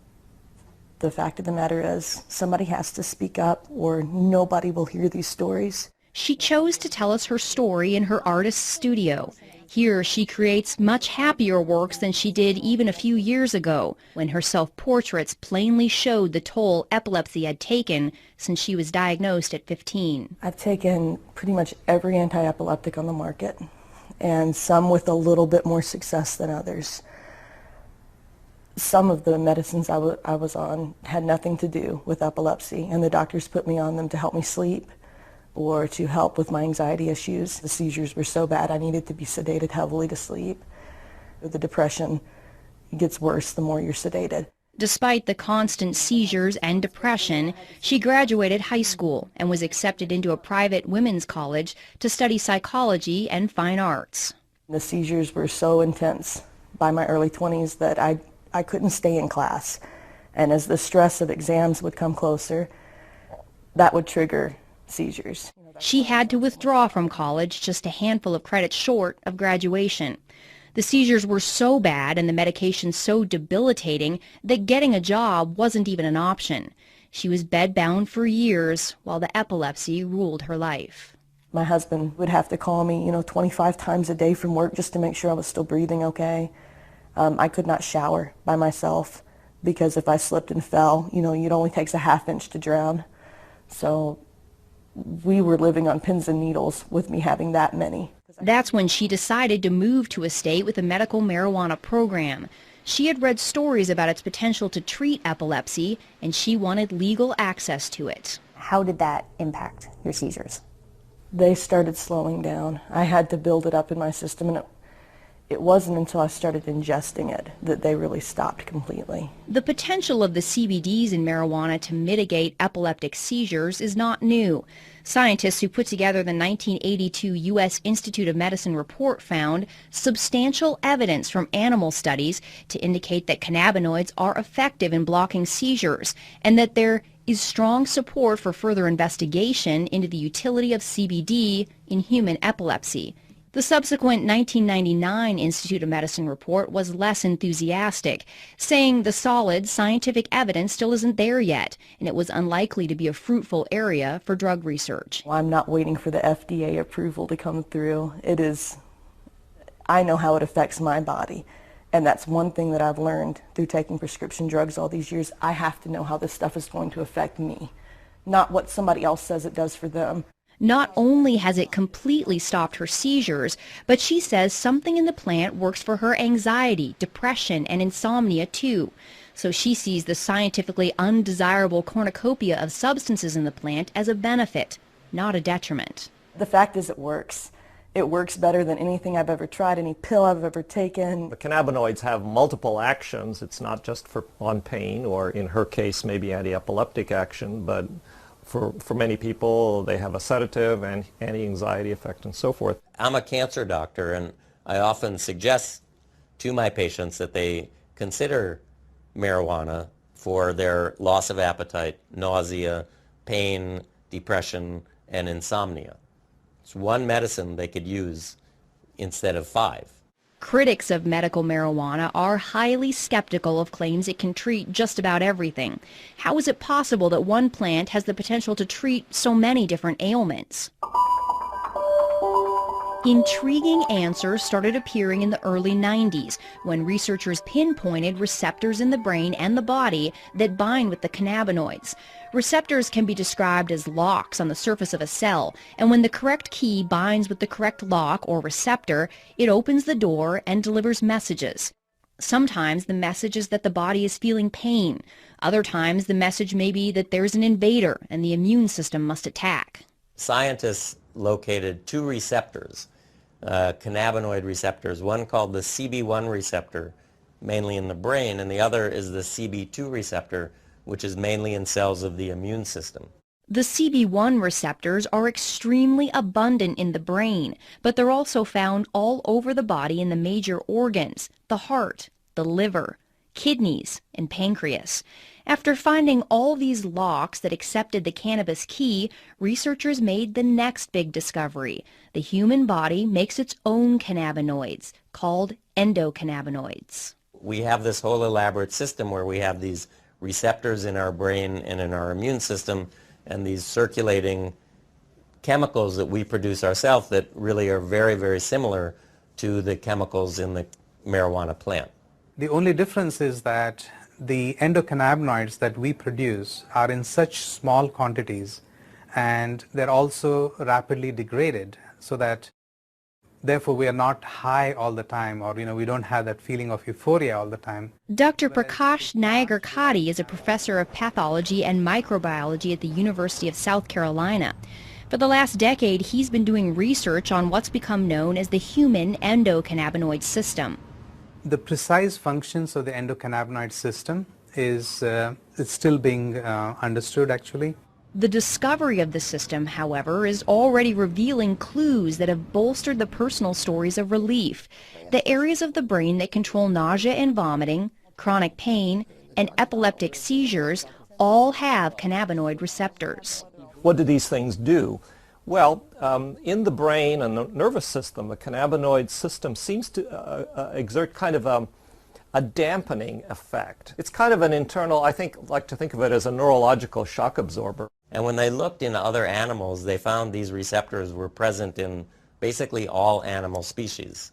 the fact of the matter is, somebody has to speak up or nobody will hear these stories. She chose to tell us her story in her artist's studio. Here she creates much happier works than she did even a few years ago, when her self-portraits plainly showed the toll epilepsy had taken since she was diagnosed at 15. I've taken pretty much every anti-epileptic on the market, and some with a little bit more success than others. Some of the medicines I was on had nothing to do with epilepsy, and the doctors put me on them to help me sleep or to help with my anxiety issues. The seizures were so bad I needed to be sedated heavily to sleep. The depression gets worse the more you're sedated. Despite the constant seizures and depression, she graduated high school and was accepted into a private women's college to study psychology and fine arts. The seizures were so intense by my early 20s that I couldn't stay in class. And as the stress of exams would come closer, that would trigger seizures. She had to withdraw from college just a handful of credits short of graduation. The seizures were so bad and the medication so debilitating that getting a job wasn't even an option. She was bedbound for years while the epilepsy ruled her life. My husband would have to call me, 25 times a day from work just to make sure I was still breathing okay. I could not shower by myself because if I slipped and fell, it only takes a half inch to drown. So we were living on pins and needles with me having that many. That's when she decided to move to a state with a medical marijuana program. She had read stories about its potential to treat epilepsy, and she wanted legal access to it. How did that impact your seizures? They started slowing down. I had to build it up in my system, and it wasn't until I started ingesting it that they really stopped completely. The potential of the CBDs in marijuana to mitigate epileptic seizures is not new. Scientists who put together the 1982 U.S. Institute of Medicine report found substantial evidence from animal studies to indicate that cannabinoids are effective in blocking seizures and that there is strong support for further investigation into the utility of CBD in human epilepsy. The subsequent 1999 Institute of Medicine report was less enthusiastic, saying the solid scientific evidence still isn't there yet, and it was unlikely to be a fruitful area for drug research. Well, I'm not waiting for the FDA approval to come through. I know how it affects my body, and that's one thing that I've learned through taking prescription drugs all these years. I have to know how this stuff is going to affect me, not what somebody else says it does for them. Not only has it completely stopped her seizures, but she says something in the plant works for her anxiety, depression, and insomnia too. So she sees the scientifically undesirable cornucopia of substances in the plant as a benefit, not a detriment. The fact is it works. It works better than anything I've ever tried, any pill I've ever taken. The cannabinoids have multiple actions. It's not just on pain, or in her case maybe anti-epileptic action, but for many people, they have a sedative and anti-anxiety effect and so forth. I'm a cancer doctor, and I often suggest to my patients that they consider marijuana for their loss of appetite, nausea, pain, depression, and insomnia. It's one medicine they could use instead of 5. Critics of medical marijuana are highly skeptical of claims it can treat just about everything. How is it possible that one plant has the potential to treat so many different ailments? Intriguing answers started appearing in the early 90s when researchers pinpointed receptors in the brain and the body that bind with the cannabinoids. Receptors can be described as locks on the surface of a cell, and when the correct key binds with the correct lock or receptor, it opens the door and delivers messages. Sometimes the message is that the body is feeling pain. Other times the message may be that there's an invader and the immune system must attack. Scientists located 2 receptors, cannabinoid receptors, one called the CB1 receptor, mainly in the brain, and the other is the CB2 receptor, which is mainly in cells of the immune system. The CB1 receptors are extremely abundant in the brain, but they're also found all over the body in the major organs, the heart, the liver, kidneys, and pancreas. After finding all these locks that accepted the cannabis key, researchers made the next big discovery. The human body makes its own cannabinoids, called endocannabinoids. We have this whole elaborate system where we have these receptors in our brain and in our immune system, and these circulating chemicals that we produce ourselves that really are very, very similar to the chemicals in the marijuana plant. The only difference is that the endocannabinoids that we produce are in such small quantities and they're also rapidly degraded, so that therefore we are not high all the time, or we don't have that feeling of euphoria all the time. Dr. Prakash Nayagarkatti is a professor of pathology and microbiology at the University of South Carolina. For the last decade, he's been doing research on what's become known as the human endocannabinoid system. The precise functions of the endocannabinoid system is it's still being understood, actually. The discovery of the system, however, is already revealing clues that have bolstered the personal stories of relief. The areas of the brain that control nausea and vomiting, chronic pain, and epileptic seizures all have cannabinoid receptors. What do these things do? Well, in the brain and the nervous system, the cannabinoid system seems to exert kind of a dampening effect. It's kind of an internal, I like to think of it as a neurological shock absorber. And when they looked in other animals, they found these receptors were present in basically all animal species.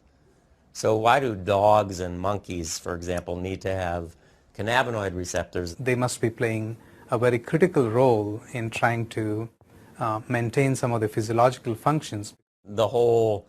So why do dogs and monkeys, for example, need to have cannabinoid receptors? They must be playing a very critical role in trying to maintain some of the physiological functions. The whole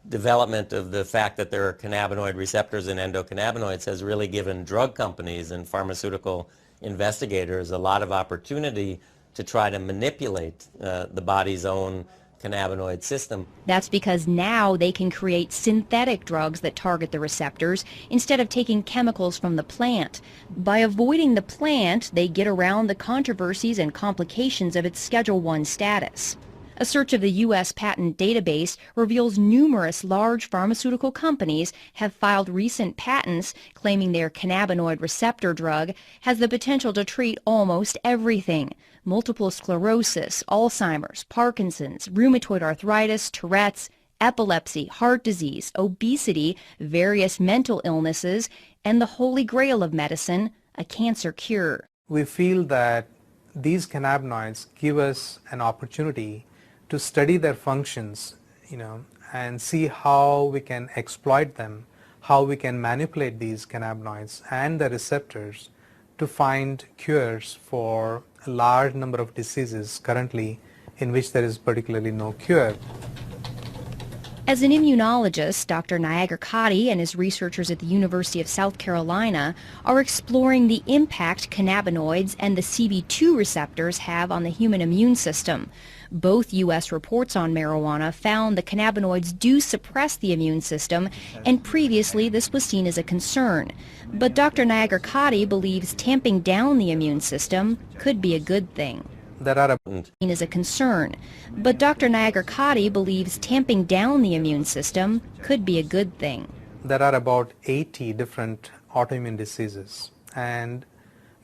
development of the fact that there are cannabinoid receptors in endocannabinoids has really given drug companies and pharmaceutical investigators a lot of opportunity to try to manipulate the body's own cannabinoid system. That's because now they can create synthetic drugs that target the receptors instead of taking chemicals from the plant. By avoiding the plant, they get around the controversies and complications of its Schedule I status. A search of the U.S. patent database reveals numerous large pharmaceutical companies have filed recent patents claiming their cannabinoid receptor drug has the potential to treat almost everything: multiple sclerosis, Alzheimer's, Parkinson's, rheumatoid arthritis, Tourette's, epilepsy, heart disease, obesity, various mental illnesses, and the holy grail of medicine, a cancer cure. We feel that these cannabinoids give us an opportunity to study their functions, and see how we can exploit them, how we can manipulate these cannabinoids and the receptors to find cures for a large number of diseases currently in which there is particularly no cure. As an immunologist, Dr. Nayagarkatti and his researchers at the University of South Carolina are exploring the impact cannabinoids and the CB2 receptors have on the human immune system. Both U.S. reports on marijuana found the cannabinoids do suppress the immune system, and previously this was seen as a concern. But Dr. Nayagarkatti believes tamping down the immune system could be a good thing. There are is a concern, but Dr. Nayagarkatti believes tamping down the immune system could be a good thing. There are about 80 different autoimmune diseases, and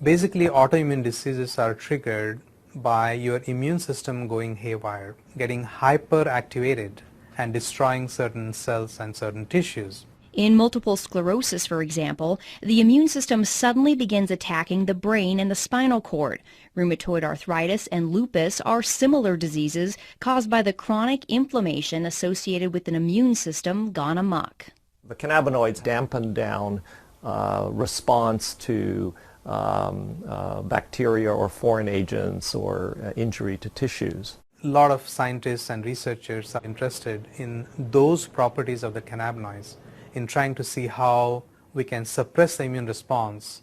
basically autoimmune diseases are triggered by your immune system going haywire, getting hyperactivated and destroying certain cells and certain tissues. In multiple sclerosis, for example, the immune system suddenly begins attacking the brain and the spinal cord. Rheumatoid arthritis and lupus are similar diseases caused by the chronic inflammation associated with an immune system gone amok. The cannabinoids dampen down response to bacteria or foreign agents or injury to tissues. A lot of scientists and researchers are interested in those properties of the cannabinoids, in trying to see how we can suppress the immune response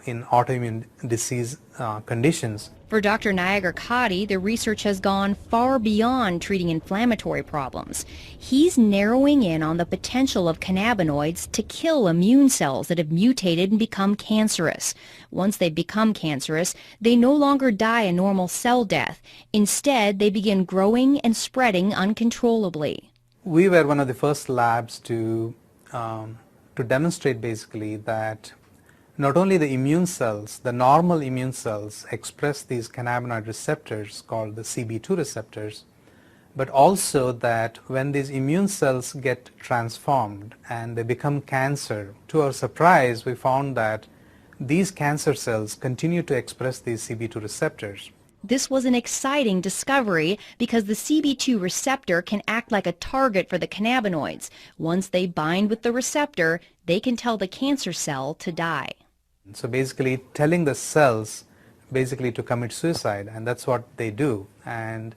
in autoimmune disease conditions. For Dr. Nayagarkatti, the research has gone far beyond treating inflammatory problems. He's narrowing in on the potential of cannabinoids to kill immune cells that have mutated and become cancerous. Once they become cancerous, they no longer die a normal cell death. Instead, they begin growing and spreading uncontrollably. We were one of the first labs to demonstrate basically that not only the immune cells, the normal immune cells express these cannabinoid receptors called the CB2 receptors, but also that when these immune cells get transformed and they become cancer, to our surprise we found that these cancer cells continue to express these CB2 receptors. This was an exciting discovery because the CB2 receptor can act like a target for the cannabinoids. Once they bind with the receptor, they can tell the cancer cell to die. So basically telling the cells basically to commit suicide, and that's what they do. And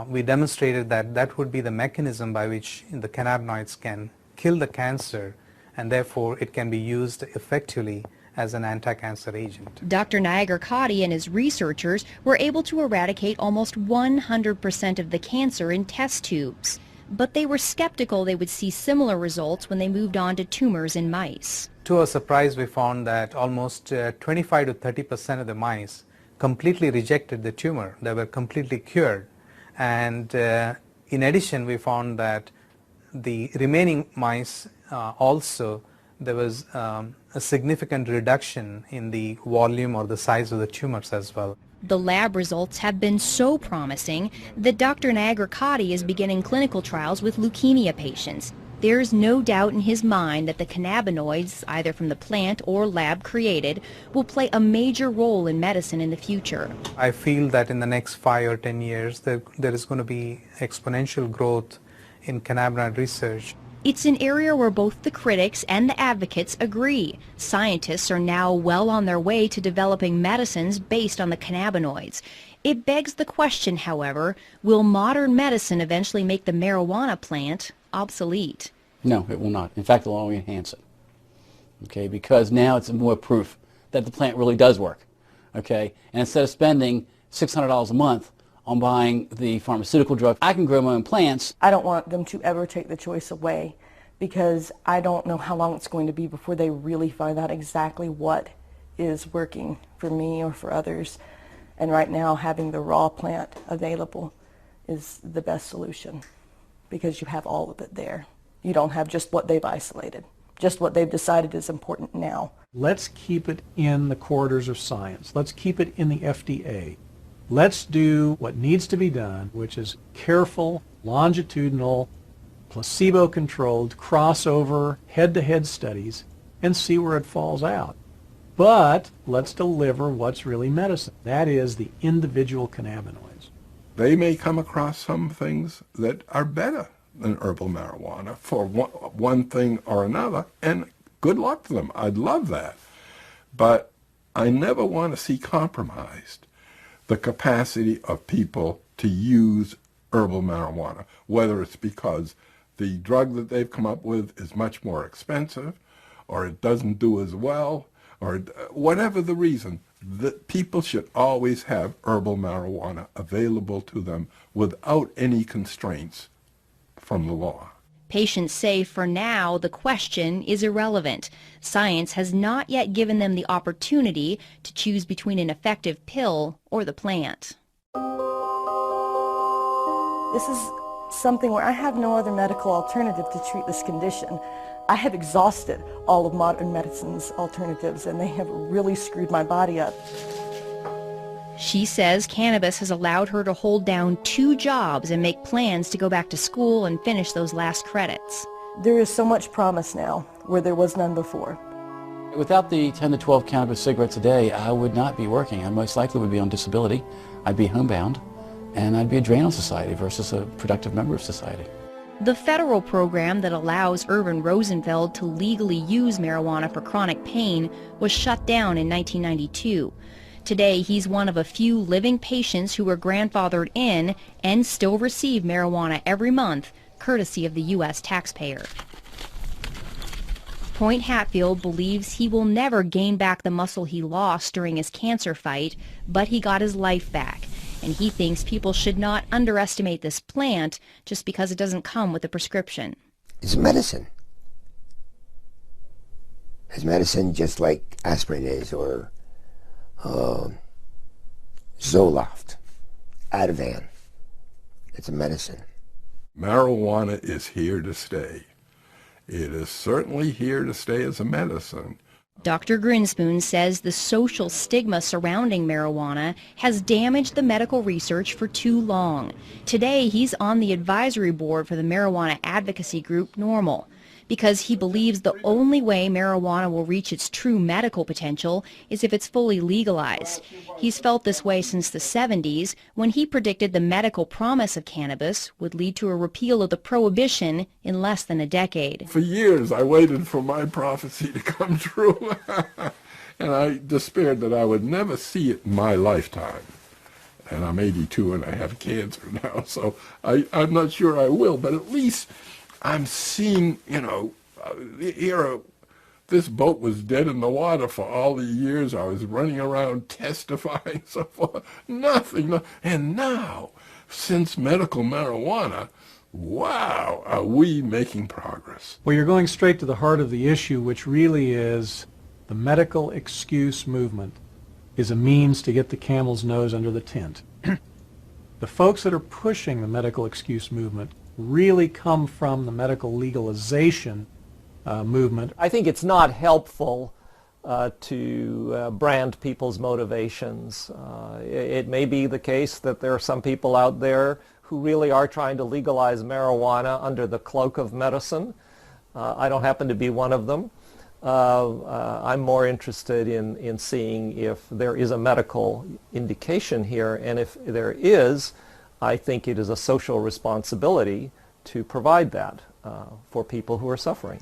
we demonstrated that that would be the mechanism by which the cannabinoids can kill the cancer, and therefore it can be used effectively as an anti-cancer agent. Dr. Nayagar-Kadi and his researchers were able to eradicate almost 100% of the cancer in test tubes. But they were skeptical they would see similar results when they moved on to tumors in mice. To our surprise, we found that almost 25 to 30% of the mice completely rejected the tumor. They were completely cured. And in addition, we found that the remaining mice also, there was a significant reduction in the volume or the size of the tumors as well. The lab results have been so promising that Dr. Nayagar-Kadi is beginning clinical trials with leukemia patients. There's no doubt in his mind that the cannabinoids, either from the plant or lab created, will play a major role in medicine in the future. I feel that in the next 5 or 10 years, there is going to be exponential growth in cannabinoid research. It's an area where both the critics and the advocates agree. Scientists are now well on their way to developing medicines based on the cannabinoids. It begs the question, however, will modern medicine eventually make the marijuana plant obsolete? No, it will not. In fact, it will only enhance it. Okay, because now it's more proof that the plant really does work. Okay, and instead of spending $600 a month on buying the pharmaceutical drug, I can grow my own plants. I don't want them to ever take the choice away, because I don't know how long it's going to be before they really find out exactly what is working for me or for others. And right now, having the raw plant available is the best solution, because you have all of it there. You don't have just what they've isolated, just what they've decided is important now. Let's keep it in the corridors of science. Let's keep it in the FDA. Let's do what needs to be done, which is careful, longitudinal, placebo-controlled, crossover, head-to-head studies, and see where it falls out. But let's deliver what's really medicine. That is the individual cannabinoids. They may come across some things that are better than herbal marijuana for one thing or another, and good luck to them. I'd love that. But I never want to see compromised the capacity of people to use herbal marijuana, whether it's because the drug that they've come up with is much more expensive, or it doesn't do as well, or whatever the reason. That people should always have herbal marijuana available to them without any constraints from the law. Patients say for now the question is irrelevant. Science has not yet given them the opportunity to choose between an effective pill or the plant. This is something where I have no other medical alternative to treat this condition. I have exhausted all of modern medicine's alternatives, and they have really screwed my body up. She says cannabis has allowed her to hold down 2 jobs and make plans to go back to school and finish those last credits. There is so much promise now where there was none before. Without the 10 to 12 cannabis cigarettes a day, I would not be working. I most likely would be on disability. I'd be homebound, and I'd be a drain on society versus a productive member of society. The federal program that allows Irvin Rosenfeld to legally use marijuana for chronic pain was shut down in 1992. Today, he's one of a few living patients who were grandfathered in and still receive marijuana every month, courtesy of the U.S. taxpayer. Point Hatfield believes he will never gain back the muscle he lost during his cancer fight, but he got his life back. And he thinks people should not underestimate this plant just because it doesn't come with a prescription. It's medicine. It's medicine just like aspirin is, or Zoloft, Ativan. It's a medicine. Marijuana is here to stay. It is certainly here to stay as a medicine. Dr. Grinspoon says the social stigma surrounding marijuana has damaged the medical research for too long. Today, he's on the advisory board for the marijuana advocacy group NORML, because he believes the only way marijuana will reach its true medical potential is if it's fully legalized. He's felt this way since the 70s, when he predicted the medical promise of cannabis would lead to a repeal of the prohibition in less than a decade. For years, I waited for my prophecy to come true. And I despaired that I would never see it in my lifetime. And I'm 82 and I have cancer now, so I'm not sure I will, but at least I'm seeing, here this boat was dead in the water for all the years I was running around testifying, so forth. Nothing. And now, since medical marijuana, wow, are we making progress. Well, you're going straight to the heart of the issue, which really is the medical excuse movement is a means to get the camel's nose under the tent. The folks that are pushing the medical excuse movement really come from the medical legalization movement. I think it's not helpful to brand people's motivations. It may be the case that there are some people out there who really are trying to legalize marijuana under the cloak of medicine. I don't happen to be one of them. I'm more interested in seeing if there is a medical indication here, and if there is, I think it is a social responsibility to provide that for people who are suffering.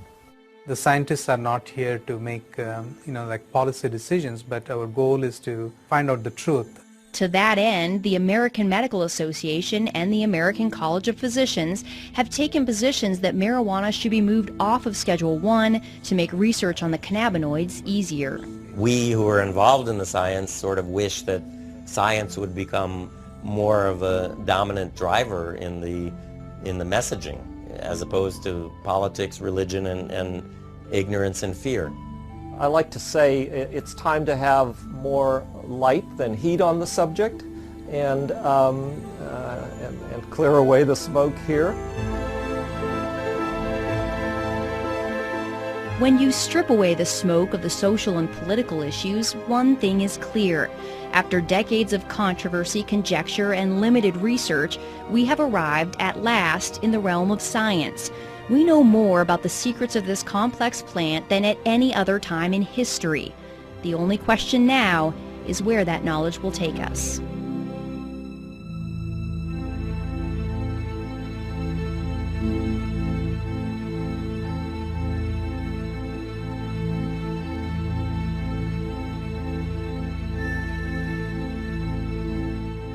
The scientists are not here to make like policy decisions, but our goal is to find out the truth. To that end, the American Medical Association and the American College of Physicians have taken positions that marijuana should be moved off of Schedule I to make research on the cannabinoids easier. We who are involved in the science sort of wish that science would become more of a dominant driver in the messaging, as opposed to politics, religion, and ignorance and fear. I like to say it's time to have more light than heat on the subject, and clear away the smoke here. When you strip away the smoke of the social and political issues, one thing is clear. After decades of controversy, conjecture, and limited research, we have arrived at last in the realm of science. We know more about the secrets of this complex plant than at any other time in history. The only question now is where that knowledge will take us.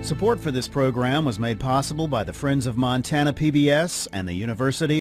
Support for this program was made possible by the Friends of Montana PBS and the University